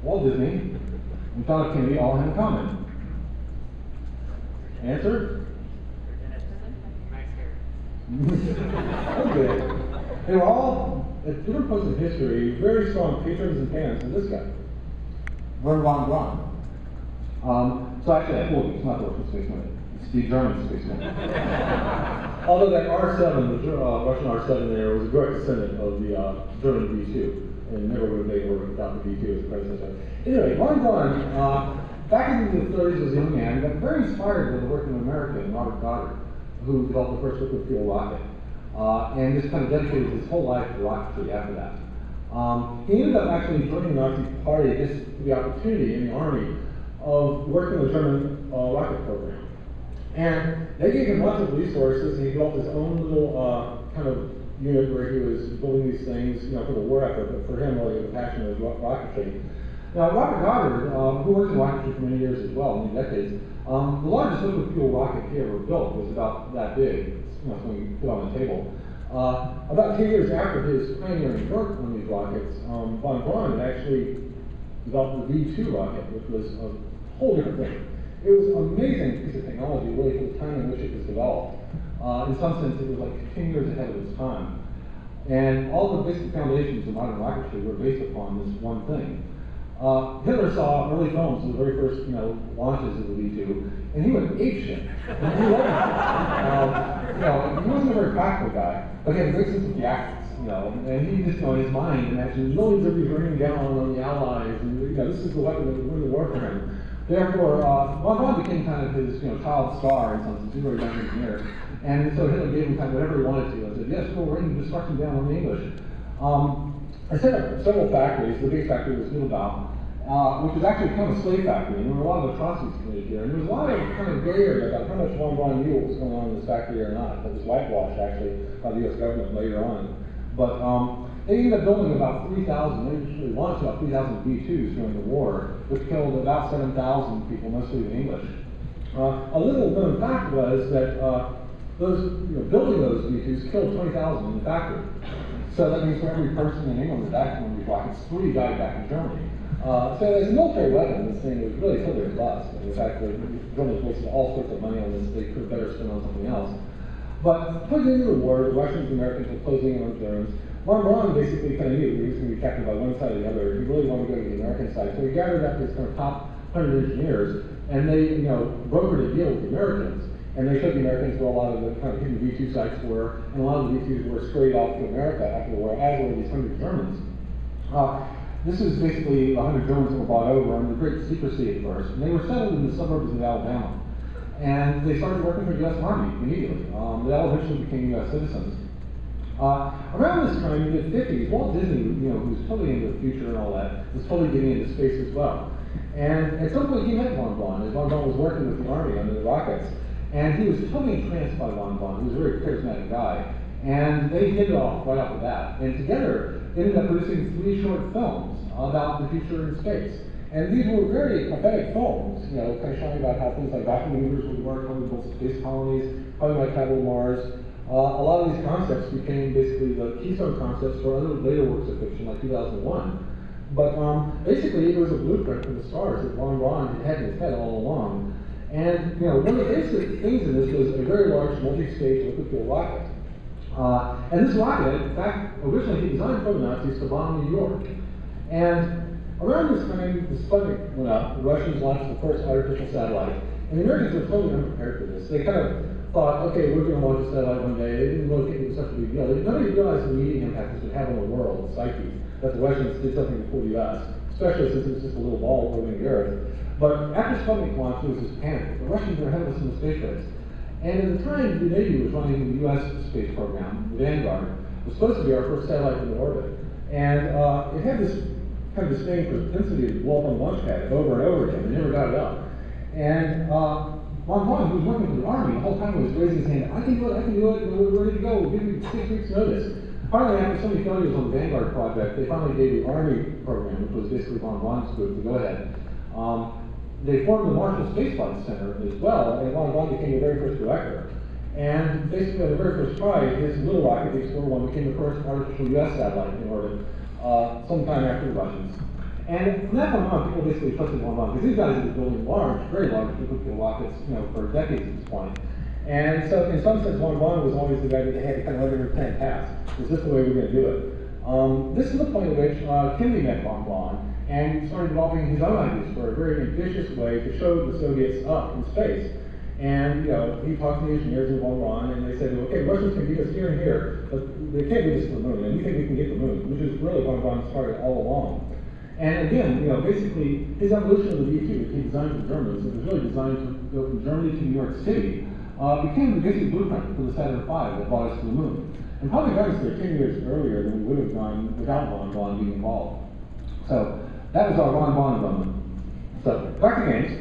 Walt Disney, and John F. Kennedy all have in common? Answer? Okay. They were all, at different points in history, very strong patrons and fans of this guy, Wernher von Braun. So actually, I told you, it's not the Russian space mission. It's the German space mission. Although that R7, the Russian R7 there, was a direct descendant of the German V2, and never would have made orbit without the V2 as a predecessor. Anyway, von Braun, back in the 30s as a young man, got very inspired by the work of an American, Robert Goddard, who developed the first liquid fuel rocket. And just kind of dedicated his whole life to rocketry after that. He ended up actually joining the Nazi Party just for the opportunity in the army of working with the German rocket program. And they gave him lots of resources, and he developed his own little kind of unit where he was building these things, for the war effort, but for him, really, the passion was rocketry. Now, Robert Goddard, who worked in rocketry for many years as well, many decades, the largest liquid fuel rocket he ever built was about that big, something you put on the table. About 2 years after his pioneering work on these rockets, von Braun had actually developed the V2 rocket, which was a whole different thing. It was an amazing piece of technology, really, for the time in which it was developed. In some sense, it was like 10 years ahead of its time. And all the basic foundations of modern rocketry were based upon this one thing. Hitler saw early films of the very first, launches of the V2, and he went apeshit. He loved it. He wasn't a very practical guy, but he had a great sense of theatrics, and he just, in his mind, imagined millions of these raining down on the Allies, and this is the weapon that would win the war for him. Therefore, von Braun became kind of his, child star in some sense. He was a very young engineer, and so Hitler gave him kind of whatever he wanted to, and said, yes, we'll rain destruction down on the English. I set up several factories. The biggest factory was Mittelbau, which was actually kind of a slave factory, and there were a lot of atrocities committed here. And there was a lot of kind of gray area about how much von Braun knew what was going on in this factory or not. That was whitewashed, actually, by the U.S. government later on. But they ended up building about 3,000, they actually launched about 3,000 V2s during the war, which killed about 7,000 people, mostly the English. A little known fact was that building those V2s killed 20,000 in the factory. So that means for every person in England that died from one of these rockets, 3 died back in Germany. So as a military weapon, this thing was really totally a bust. In fact, the Germans wasted all sorts of money on this. They could have better spent on something else. But towards the end of the war, the Russians and Americans were closing in on the Germans. Von Braun basically kind of knew he was going to be captured by one side or the other. He really wanted to go to the American side. So he gathered up his kind of top 100 engineers, and they, brokered a deal with the Americans. And they showed the Americans where a lot of the kind of hidden V2 sites were, and a lot of the V2s were scurried off to America after the war, as were these 100 Germans. This is basically the 100 Germans that were brought over under great secrecy at first, and they were settled in the suburbs of Alabama. And they started working for the U.S. Army immediately. They all eventually became U.S. citizens. Around this time, in the 50s, Walt Disney, who was totally into the future and all that, was totally getting into space as well. And at some point, he met von Braun, as von Braun was working with the Army under the rockets. And he was totally entranced by von Braun. He was a very charismatic guy. And they hit it off right off the bat. And together, they ended up producing 3 short films about the future in space. And these were very prophetic films, kind of showing about how things like vacuum maneuvers would work, how we built space colonies, how we might travel to Mars. A lot of these concepts became basically the keystone concepts for other later works of fiction, like 2001. But basically, it was a blueprint for the stars that von Braun had in his head all along. And one of the basic things in this was a very large multi-stage liquid fuel rocket. And this rocket, in fact, originally he designed for the Nazis to bomb New York. And around this time, the Sputnik went up. The Russians launched the first artificial satellite. And the Americans were totally unprepared for this. They kind of thought, okay, we're going to launch a satellite one day. They didn't really think it was such a big deal. Nobody realized the immediate impact this would have on the world, the psyche, that the Russians did something before the U.S., especially since it was just a little ball orbiting the Earth. But after Sputnik launched, there was this panic. The Russians were ahead of us in the space race. And at the time, the Navy was running the U.S. space program, the Vanguard. It was supposed to be our first satellite in orbit. And it had this kind of distinct propensity to blow up on the launch pad over and over again. They never got it up. And von Braun, who was working for the Army, the whole time was raising his hand, I can do it, we're ready to go, give me 6 weeks notice. Finally, after so many failures on the Vanguard project, they finally gave the Army program, which was basically von Braun's group, to go ahead. They formed the Marshall Space Flight Center as well, and von Braun became the very first director. And basically, on the very first try, his little rocket, the Explorer 1, became the first artificial U.S. satellite in orbit, sometime after the Russians. And from that point on, people basically trusted von Braun, because these guys have been building large, very large nuclear rockets, for decades at this point. And so, in some sense, von Braun was always the guy that had to kind of let every plan pass. Is this the way we're going to do it? This is the point at which Kennedy met von Braun and started developing his own ideas for a very ambitious way to show the Soviets up in space. And he talked to the engineers in von Braun, and they said, okay, Russians can beat us here and here, but they can't beat us to the moon, and we think we can get the moon, which is really von Braun's target all along. And again, basically, his evolution of the V-2, which he designed for Germans, it was really designed to go from Germany to New York City, became the basic blueprint for the Saturn V that brought us to the moon. And probably got us there 10 years earlier than we would have gone without von Braun being involved. So that was our von Braun moment. So, back to games.